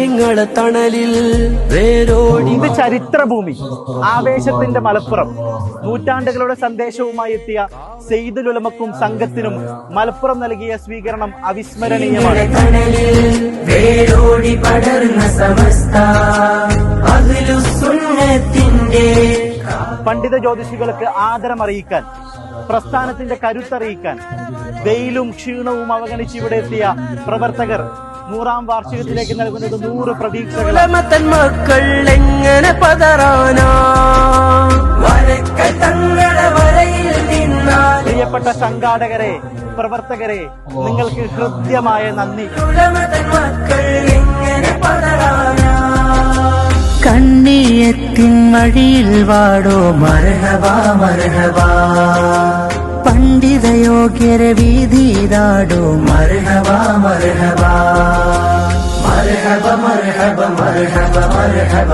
നിങ്ങളെ തണലിൽ വേരോടി. ഇത് ചരിത്രഭൂമി, ആവേശത്തിന്റെ മലപ്പുറം. നൂറ്റാണ്ടുകളുടെ സന്ദേശവുമായി എത്തിയ സെയ്ദുൽ ഉലമക്കും സംഘത്തിനും മലപ്പുറം നൽകിയ സ്വീകരണം അവിസ്മരണീയമാണ്. വേരോടി പടർന്ന സമസ്ത അഹ്ലുസുന്നത്തിന്റെ പണ്ഡിത ജ്യോതിഷികൾക്ക് ആദരമറിയിക്കാൻ, പ്രസ്ഥാനത്തിന്റെ കരുത്തറിയിക്കാൻ വെയിലും ക്ഷീണവും അവഗണിച്ച് ഇവിടെ എത്തിയ പ്രവർത്തകർ 100ാം വാർഷികത്തിലേക്ക് നൽകുന്നത് 100 പ്രതീക്ഷകൾ. മക്കൾ എങ്ങനെ പതറാനാ പ്രിയപ്പെട്ട സംഘാടകരെ, പ്രവർത്തകരെ, നിങ്ങൾക്ക് ഹൃദ്യമായ നന്ദി. കണ്ണിയത്തിൻ വഴിയിൽ വാടോ മർഹബാ മർഹബാ, പണ്ഡിതയോഗ്യരെ വീതിയിലാടോ മർഹബാ മർഹബാ, മർഹബ മർഹബ മർഹബ മർഹബ.